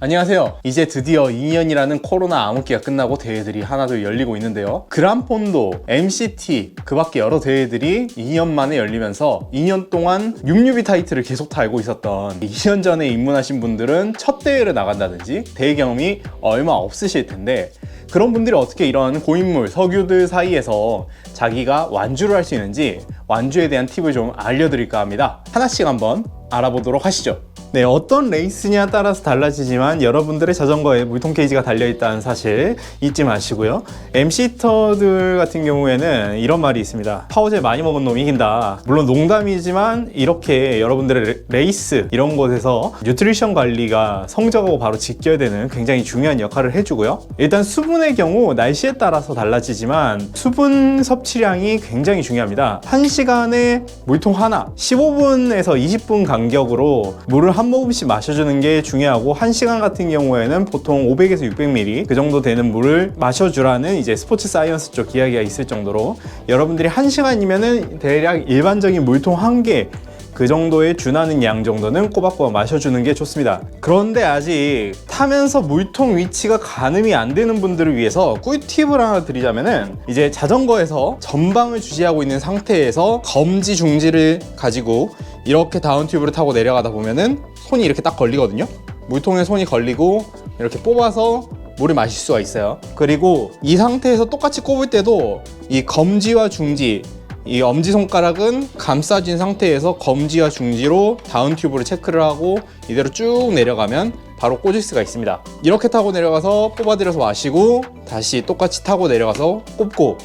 안녕하세요. 이제 드디어 2년이라는 코로나 암흑기가 끝나고 대회들이 하나둘 열리고 있는데요. 그란폰도, MCT, 그 밖에 여러 대회들이 2년 만에 열리면서 2년 동안 6류비 타이틀을 계속 달고 있었던 2년 전에 입문하신 분들은 첫 대회를 나간다든지 대회 경험이 얼마 없으실 텐데, 그런 분들이 어떻게 이런 고인물, 석유들 사이에서 자기가 완주를 할 수 있는지 완주에 대한 팁을 좀 알려드릴까 합니다. 하나씩 한번 알아보도록 하시죠. 네, 어떤 레이스냐에 따라서 달라지지만 여러분들의 자전거에 물통 케이지가 달려있다는 사실 잊지 마시고요. MC터들 같은 경우에는 이런 말이 있습니다. 파워젤 많이 먹은 놈이 이긴다. 물론 농담이지만 이렇게 여러분들의 레이스 이런 곳에서 뉴트리션 관리가 성적하고 바로 직결되는 굉장히 중요한 역할을 해주고요. 일단 수분의 경우 날씨에 따라서 달라지지만 수분 섭취량이 굉장히 중요합니다. 1시간에 물통 하나, 15분에서 20분 간격으로 물을 한 모금씩 마셔주는 게 중요하고, 1시간 같은 경우에는 보통 500에서 600ml 그 정도 되는 물을 마셔주라는 이제 스포츠 사이언스 쪽 이야기가 있을 정도로, 여러분들이 1시간이면은 대략 일반적인 물통 1개 그 정도에 준하는 양 정도는 꼬박꼬박 마셔주는 게 좋습니다. 그런데 아직 타면서 물통 위치가 가늠이 안 되는 분들을 위해서 꿀팁을 하나 드리자면은, 이제 자전거에서 전방을 주시하고 있는 상태에서 검지 중지를 가지고 이렇게 다운 튜브를 타고 내려가다 보면은 손이 이렇게 딱 걸리거든요. 물통에 손이 걸리고 이렇게 뽑아서 물을 마실 수가 있어요. 그리고 이 상태에서 똑같이 꼽을 때도 이 검지와 중지, 이 엄지손가락은 감싸진 상태에서 검지와 중지로 다운 튜브를 체크를 하고 이대로 쭉 내려가면 바로 꽂을 수가 있습니다. 이렇게 타고 내려가서 뽑아들여서 마시고 다시 똑같이 타고 내려가서 꼽고,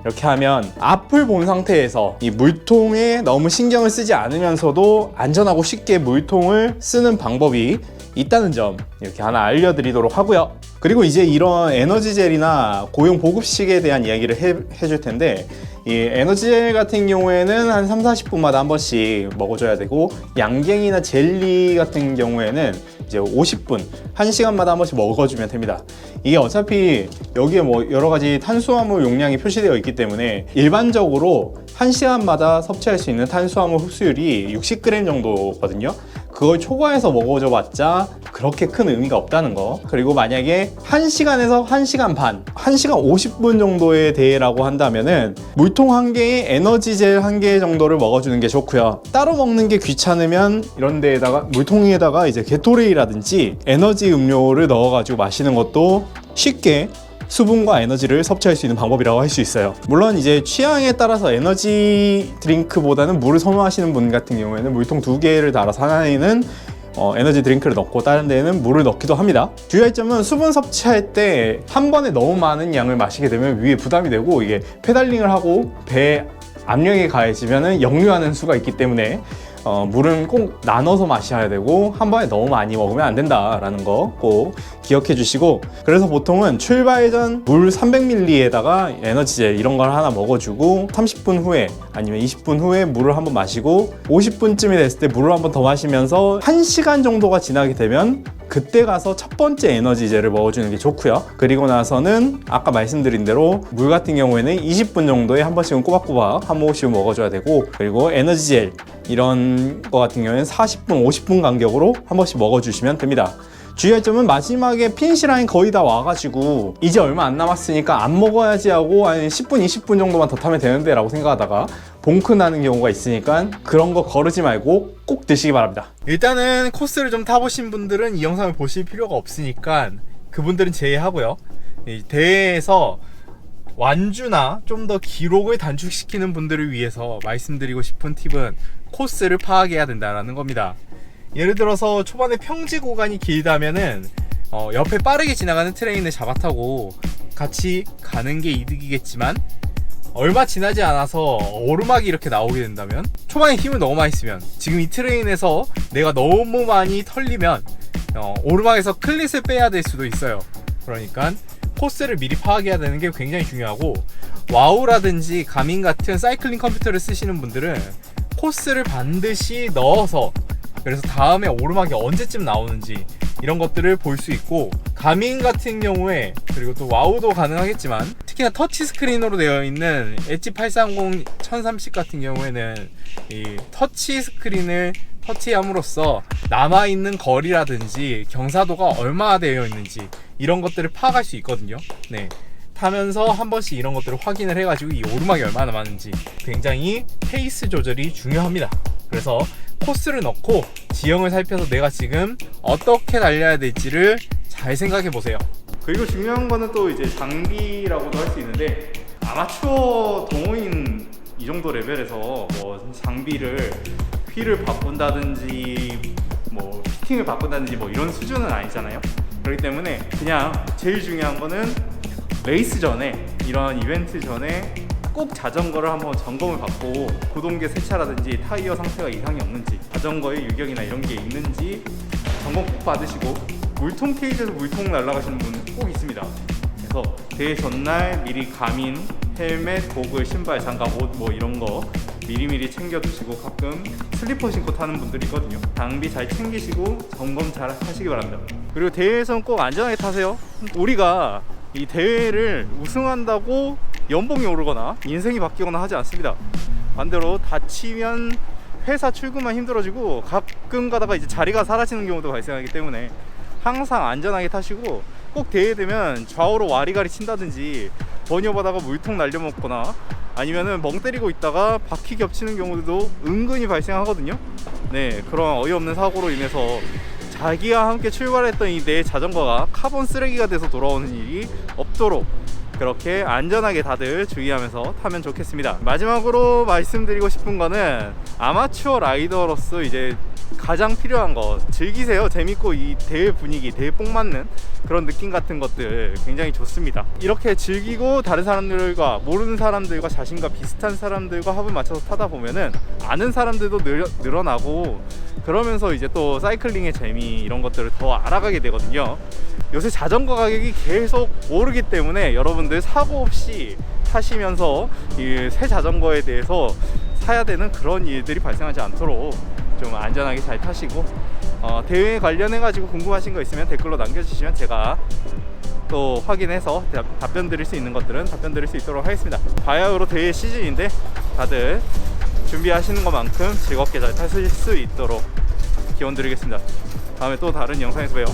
이렇게 하면 앞을 본 상태에서 이 물통에 너무 신경을 쓰지 않으면서도 안전하고 쉽게 물통을 쓰는 방법이 있다는 점 이렇게 하나 알려드리도록 하고요. 그리고 이제 이런 에너지젤이나 고용 보급식에 대한 이야기를 해줄 텐데, 이 에너지젤 같은 경우에는 한 3-40분마다 한 번씩 먹어줘야 되고, 양갱이나 젤리 같은 경우에는 이제 50분, 1시간마다 한 번씩 먹어주면 됩니다. 이게 어차피 여기에 뭐 여러 가지 탄수화물 용량이 표시되어 있기 때문에 일반적으로 1시간마다 섭취할 수 있는 탄수화물 흡수율이 60g 정도거든요. 그걸 초과해서 먹어줘 봤자 그렇게 큰 의미가 없다는 거. 그리고 만약에 1시간에서 1시간 반, 1시간 50분 정도의 대회라고 한다면은 물통 1개에 에너지젤 1개 정도를 먹어주는 게 좋고요. 따로 먹는 게 귀찮으면 이런 데에다가 물통에다가 이제 게토레이라든지 에너지 음료를 넣어가지고 마시는 것도 쉽게 수분과 에너지를 섭취할 수 있는 방법이라고 할 수 있어요. 물론 이제 취향에 따라서 에너지 드링크보다는 물을 선호하시는 분 같은 경우에는 물통 2개를 달아서 하나에는 에너지 드링크를 넣고 다른 데에는 물을 넣기도 합니다. 주의할 점은 수분 섭취할 때 한 번에 너무 많은 양을 마시게 되면 위에 부담이 되고, 이게 페달링을 하고 배 압력이 가해지면 역류하는 수가 있기 때문에 물은 꼭 나눠서 마셔야 되고, 한 번에 너무 많이 먹으면 안 된다라는 거 꼭 기억해 주시고, 그래서 보통은 출발 전 물 300ml에다가 에너지젤 이런 걸 하나 먹어주고 30분 후에 아니면 20분 후에 물을 한번 마시고, 50분쯤이 됐을 때 물을 한번 더 마시면서 1시간 정도가 지나게 되면 그때 가서 첫 번째 에너지젤을 먹어주는 게 좋고요. 그리고 나서는 아까 말씀드린 대로 물 같은 경우에는 20분 정도에 한 번씩은 꼬박꼬박 한 모금씩은 먹어줘야 되고, 그리고 에너지젤 이런 거 같은 경우에는 40분, 50분 간격으로 한 번씩 먹어주시면 됩니다. 주의할 점은 마지막에 피니시 라인 거의 다 와가지고 이제 얼마 안 남았으니까 안 먹어야지 하고 한 10분, 20분 정도만 더 타면 되는데 라고 생각하다가 봉크 나는 경우가 있으니까 그런 거 거르지 말고 꼭 드시기 바랍니다. 일단은 코스를 좀 타보신 분들은 이 영상을 보실 필요가 없으니까 그분들은 제외하고요. 이 대회에서 완주나 좀 더 기록을 단축시키는 분들을 위해서 말씀드리고 싶은 팁은 코스를 파악해야 된다는 겁니다. 예를 들어서 초반에 평지 구간이 길다면은 옆에 빠르게 지나가는 트레인을 잡아타고 같이 가는 게 이득이겠지만, 얼마 지나지 않아서 오르막이 이렇게 나오게 된다면, 초반에 힘을 너무 많이 쓰면 지금 이 트레인에서 내가 너무 많이 털리면 오르막에서 클릿을 빼야 될 수도 있어요. 그러니까 코스를 미리 파악해야 되는 게 굉장히 중요하고, 와우라든지 가민 같은 사이클링 컴퓨터를 쓰시는 분들은 코스를 반드시 넣어서, 그래서 다음에 오르막이 언제쯤 나오는지 이런 것들을 볼 수 있고, 가민 같은 경우에, 그리고 또 와우도 가능하겠지만 특히나 터치 스크린으로 되어 있는 엣지 830 1030 같은 경우에는 이 터치 스크린을 터치함으로써 남아있는 거리라든지 경사도가 얼마나 되어 있는지 이런 것들을 파악할 수 있거든요. 네, 타면서 한 번씩 이런 것들을 확인을 해가지고 이 오르막이 얼마나 남았는지. 굉장히 페이스 조절이 중요합니다. 그래서 코스를 넣고 지형을 살펴서 내가 지금 어떻게 달려야 될지를 잘 생각해 보세요. 그리고 중요한 거는 또 이제 장비라고도 할 수 있는데, 아마추어 동호인 이 정도 레벨에서 뭐 장비를 휠을 바꾼다든지 뭐 피팅을 바꾼다든지 뭐 이런 수준은 아니잖아요. 그렇기 때문에 그냥 제일 중요한 거는 레이스 전에, 이런 이벤트 전에 꼭 자전거를 한번 점검을 받고 구동계 세차라든지 타이어 상태가 이상이 없는지, 자전거에 유격이나 이런 게 있는지 점검 꼭 받으시고, 물통 케이지에서 물통 날아가시는 분은 꼭 있습니다. 그래서 대회 전날 미리 가민, 헬멧, 고글, 신발, 장갑, 옷 뭐 이런 거 미리미리 챙겨두시고, 가끔 슬리퍼 신고 타는 분들이 있거든요. 장비 잘 챙기시고 점검 잘 하시기 바랍니다. 그리고 대회에서는 꼭 안전하게 타세요. 우리가 이 대회를 우승한다고 연봉이 오르거나 인생이 바뀌거나 하지 않습니다. 반대로 다치면 회사 출근만 힘들어지고 가끔 가다가 이제 자리가 사라지는 경우도 발생하기 때문에 항상 안전하게 타시고, 꼭 대회 되면 좌우로 와리가리 친다든지 번여바다가 물통 날려먹거나 아니면은 멍 때리고 있다가 바퀴 겹치는 경우도 은근히 발생하거든요. 네, 그런 어이없는 사고로 인해서 자기와 함께 출발했던 이 내 자전거가 카본 쓰레기가 돼서 돌아오는 일이 없도록 그렇게 안전하게 다들 주의하면서 타면 좋겠습니다. 마지막으로 말씀드리고 싶은 거는, 아마추어 라이더로서 이제 가장 필요한 거, 즐기세요. 재밌고 이 대회 분위기, 대회 뽕 맞는 그런 느낌 같은 것들 굉장히 좋습니다. 이렇게 즐기고 다른 사람들과, 모르는 사람들과, 자신과 비슷한 사람들과 합을 맞춰서 타다 보면은 아는 사람들도 늘어나고, 그러면서 이제 또 사이클링의 재미 이런 것들을 더 알아가게 되거든요. 요새 자전거 가격이 계속 오르기 때문에 여러분들 사고 없이 타시면서 이 새 자전거에 대해서 사야 되는 그런 일들이 발생하지 않도록 좀 안전하게 잘 타시고, 대회에 관련해 가지고 궁금하신 거 있으면 댓글로 남겨주시면 제가 또 확인해서 답변 드릴 수 있는 것들은 답변 드릴 수 있도록 하겠습니다. 바야흐로 대회 시즌인데 다들 준비하시는 것만큼 즐겁게 잘 타실 수 있도록 기원 드리겠습니다. 다음에 또 다른 영상에서 봬요.